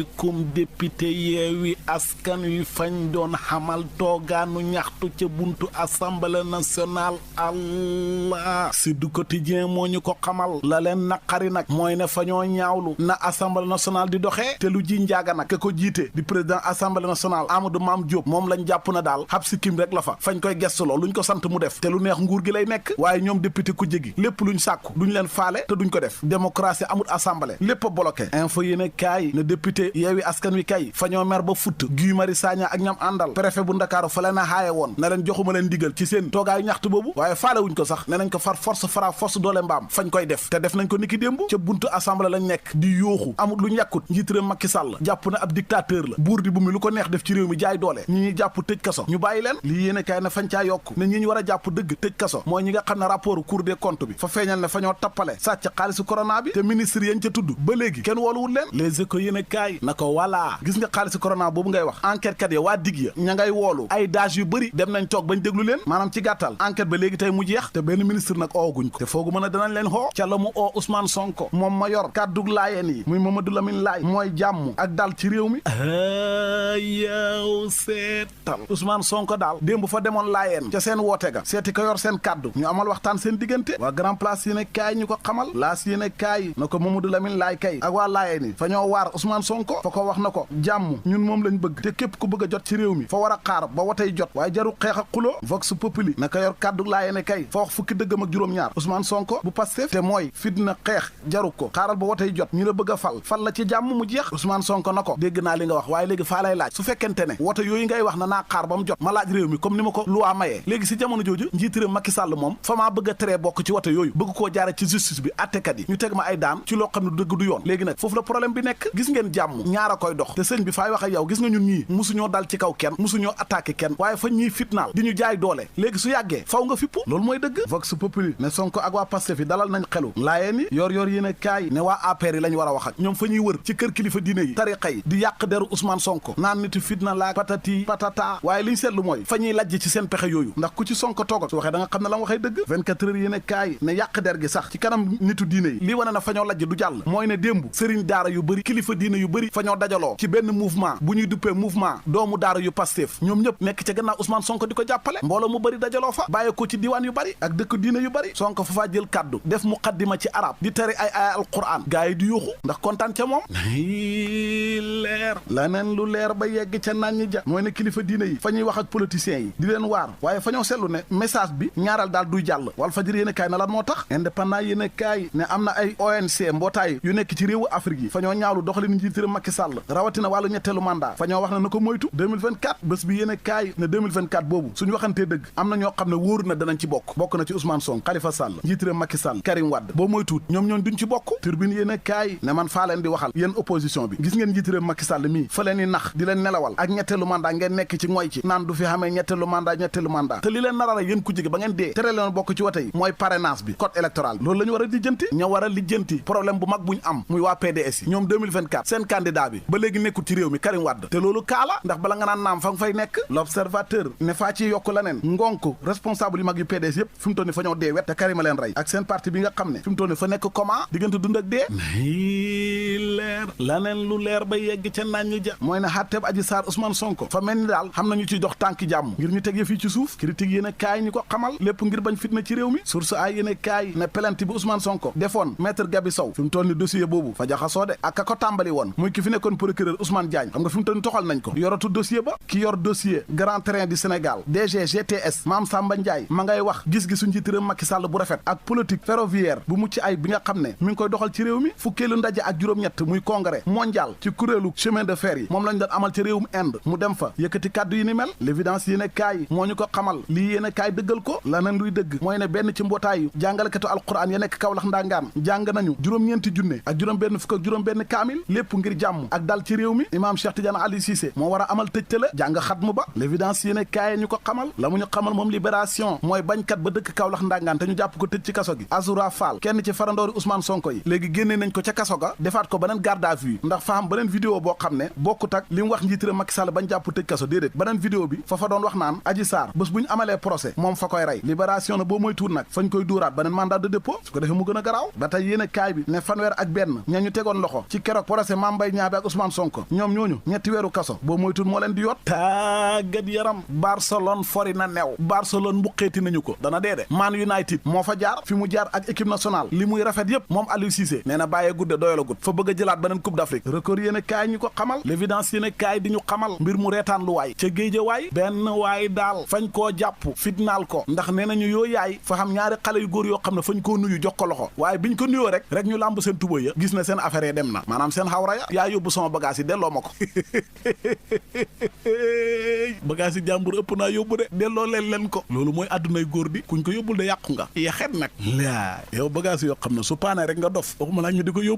bikum député Yewwi Askan Wi fañ doon xamal toogaanu ñaxtu ca buntu assemblée nationale allah si du quotidien moo ñu ko xamal la leen naqari nag mooy ne fa ñoo ñaawlu na assemblée nationale di doxee te lu ji njaaga nag ke ko jiite di président assemblée nationale Amadou Mame Diop moom lañ jàpp na daal xab si kim rek la fa fañ koy gestuloo luñ ko sant mu def te lu neex nguur gi lay nekk waaye ñoom député ku jégi lépp luñ sàkku duñ leen faale te duñ ko def démocratie amul assemblée lépp a bloqué info yéene kaay ne député Yewwi Askan Wi kay fa ñoo mer ba futt Guy Marius Sagna ak ñam àndal préfet bu Ndakaaru fa leen a xaaye woon na leen joxuma leen digal ci seen toogaayu ñaxtu boobu waaye faale wuñ ko sax ne nañ ko far force fra force doole mbaam fañ koy def te def nañ ko niki démb ca buntu assemblée lañ nekk di yooxu amul lu ñàkkut njiitëram Macky Sall jàpp na ab dictateur la buur di bu mi lu ko neex def ci réew mi jaay doole ñi ñuy jàpp tëj kaso ñu bàyyi leen lii yéene kaay na fañ caa yokk ne ñi ñu war a jàpp dëgg tëj kaso mooy ñi nga xam ne rapport Cour des comptes bi fa feeñal ne fa ñoo tappale sàcc xaalisu corona bi te ministre yañ ca tudd ba léegi kenn wooluwul leen les échos yéene kaay na ko voilà gis nga xaalisu corona boobu ngay wax enquête kat ya waa dig ya ña ngay woolu ay daaj yu bëri dem nañ toog bañ déglu leen maanaam ci gàttal enquête ba léegi tey mu jeex te benn ministre nag ooguñ ko te foogu mën a danañ leen xoo ca la mu oo Ousmane Sonko moom ma yor kàddug laayeen yi muy Mamadou Lamine Laay mooy jàmm ak dal ci réew mi yow seetal Ousmane Sonko daal démb fa demoon laayeen ca seen woote ga seeti ko yor seen kàddu ñu amal waxtaan seen diggante waa grand place yéene kaay ñu ko xamal laas yéene kaay na ko Mamadou Lamine Laay kay ak waa laayeen yi fa ñoo waar Ousmane Sonko fa ko wax na ko jàmm ñun moom lañ bëgg te képp ku bëgg a jot ci réew mi fa war a xaar ba wotey jot waaye jaru xeex ak xuloo vox populi naka yor kàddu laayeen kay fa wax fukki dëggam ak juróom-ñaar Ousmane Sonko bu Pastef te mooy fitna xeex jaru ko xaaral ba wotey jot ñu la bëgg a fal la ci jàmm mu jeex Ousmane Sonko na ko dégg naa li nga wax waaye léegi faa lay laaj su fekkente ne wote yooyu ngay wax na naa xaar ba mu jot ma laaj réew mi comme ni ma ko luwaa mayee léegi si jamono jooju njiitu réew Macky Sall moom fa maa bëgg a tere bokk ci wote yooyu bëgg koo jaare ci justice bi attekat yi ñu teg ma ay daan ci loo xam ne dëgg du yoon léegi nag foofu la problème bi nekk gis ngeen jàmm ñaar a koy dox te sëñ bi faay wax ak yow gis nga ñun ñii musuñoo dal ci kaw kenn musuñoo attaqué kenn waaye fa ñuy fitnaal di ñu jaay doole léegi su yàggee faw nga fippu loolu mooy dëgg vox populi ne Sonko ak waa Pastef yi dalal nañ xelu laayeen yi yor yéene kaay ne waa APR yi lañ war a wax ak ñoom fa ñuy wër ci kër kilifa diine yi tariqa yi di yàq deru Ousmane Sonko naan nitu fitna laak patati patata waaye liñ seetlu mooy fa ñuy lajj ci seen pexe yooyu ndax ku ci Sonko toogal su waxee da nga xam ne la mu waxee dëgg 24 heures yéene kaay ne yàq der gi sax ci kanam nitu diine yi lii wane na fa ñoo lajj du jàll mooy ne démb sëriñ daara yu bëri kilifa diine yu bëri fa ñoo dajaloo ci benn mouvement bu ñuy duppee mouvement doomu daara yu Pastef ñoom ñëpp nekk ca gannaaw Ousmane Sonko di ko jàppale mbooloo mu bëri dajaloo fa bàyyi ko ci diwaan yu bëri ak dëkk diine yu bëri Sonko fa faa jël kaddu def muqaddima ci arab di tere ay alquran gaa yi di yuuxu ndax kontaan ca moom leer laneen lu leer ba yegg ca naan ñi ja mooy ne kilifa diine yi fa ñuy wax ak politiciens yi di leen waar waaye fa ñoo seetlu ne message bi ñaaral daal duy jàll Walf Fadjri yéen kaay na lan moo tax indépendant yéen kaay ne am na ay ONC mbootaay yu nekk ci réewu Afrique yi fa ñoo ñaawlu doxalin njiitu réew Macky Sall rawatina wàllu ñetteelu mandat fa ñoo wax ne na ko moytu 2024 bés bi yéen kaay ne 2024 boobu suñu waxantee dëgg am na ñoo xam ne wóoru na danañ ci bokk na ci Ousmane Sonko Khalifa Sall njiitu réew Macky Sall Karim Wade boo moytuut ñoom duñ ci bokk turbine yéen kaay ne man faa leen di waxal yéen opposition bi gis ngeen njiitu réew Macky Sall mii fa leen di nax di leen nelawal ak ñetteelu mandat ngeen nekk ci ngoy ci naan du fi xamee ñetteelu mandat te li leen narara yéen ku jige ba ngeen dee tere leen bokk ci wote yi mooy parrainage bi code électoral bi loolu la ñu war a lijjanti ña war a lijjanti problème bu mag buñ am muy waa PDS yi ñoom 2024 seen candidat bi ba léegi nekkul ci réew mi Karim Wade te loolu kaala ndax bala nga naan naam fa nga fay nekk l'observateur ne faa ci yokk la neen ngonk responsable yu mag yu PDS yëpp fi mu toll ni fa ñoo dee wet te Karim a leen rey ak seen parti bi nga xam ne fi mu toll ni fa nekk comment diggante dund ak dee leer laneen lu leer ba yegg ca naan ñi ja mooy ne xàtteeb Adji Sarr Ousmane Sonko fa mel ni daal xam nañu ci dox tànki jàmm ngir ñu teg yëf yi ci suuf critique yéen a kaay ñu ko xamal lépp ngir bañ fitna ci réew mi source ay yéen a kaay ne plainte bi Ousmane Sonko defoon maître Gabi Sow fi mu toll ni dossier boobu fa jaxasoo de ak ka ko tàmbali woon muy ki fi nekkoon procureur Ousmane Diagne xam nga fi mu toll ni toxal nañ ko yoratu dossier ba ki yor dossier Grand Train du Sénégal DG GTS Mame Samba Ndiaye ma ngay wax gis-gisu njiitu réew Macky Sall bu rafet ak politique ferroviaire bu mucc ay bi nga xam ne mi ngi koy doxal ci réew mi fukkeelu ndaje ak juróom-ñett muy congrès mondial ci kuréelu chemin de fer yi moom lañ doon amal ci réewum Inde mu dem fa yëkkati kàddu yi ni mel l'évidence yéen a kaay moo ñu ko xamal lii yéen a kaay dëggal ko laneen luy dëgg mooy ne benn ci mbootaayu jàngalekatu alquran ya nekk Kaolack ndangaan jàng nañu juróom-ñeenti junne ak juróom-benn fukk ak juróom-benn kaamil lépp ngir jàmm ak dal ci réew mi imaam Cheikh Tidiane Ali Cissé moo war a amal tëj tëla jàng xatmu ba l'évidence yéen a kaay ñu ko xamal la mu ñu xamal moom libération mooy bañkat ba dëkk Kaolack ndangaan te ñu jàpp ko tëj ci kaso gi Azoura Fall kenn ci farandoori Ousmane Sonko yi léegi génnee nañ ko ca kaso ga defaat ko beneen garde à vue ndax fa am beneen vidéo boo xam ne bokkut ak li mu wax njiit réew Macky Sall bañ jàpp tëj kaso déedéet beneen vidéo bi fa doon wax naan Adji Sarr bés bu ñu amalee procès moom fa koy rey libération na boo mooy tuur nag fañ koy duuraat beneen mandat de dépôt su ko defee mu gën a garaaw ba tey yéen a kaay bi ne fanweer ak benn ña ñu tegoon loxo ci keroog procès Mame Mbaye Niang bi ak Ousmane Sonko ñoom ñooñu ñetti weeru kaso boo mooy tuur moo leen di yot tàggat yaram Barcelone fori na new Barcelone mbuqeeti nañu ko dana dee de Man United moo fa jaar fi mu jaar ak équipe nationale li muy rafet yépp moom Aliou Cissé nee na bàyyee gudde doyala gud fa bëgg a jëlaat beneen coupe d'Afrique record yéen a kaay ñu ko xamal l'évidence yéen a kaay di ñu xamal mbir mu reetaan lu waay ca géeja waay benn waay daal fañ koo jàpp fitnaal ko ndax nee nañu yoo yaay fa xam ñaari xale yu góor yoo xam ne fañ koo nuyu jox ko loxo waaye biñ ko nuyoo rek ñu làmb seen tuba ya gis na seen affaire yi dem na maanaam seen xawra ya yaa yóbbu sama bagage yi delloo ma ko bagage yi jàmbur ëpp naa yóbbu de delloo leen ko loolu mooy àddunay góor di kuñ ko yóbbul de yàqu nga yaxet nag laa yow bagage yoo xam ne su paane rek nga dof waxuma laa ñu di ko yóbbu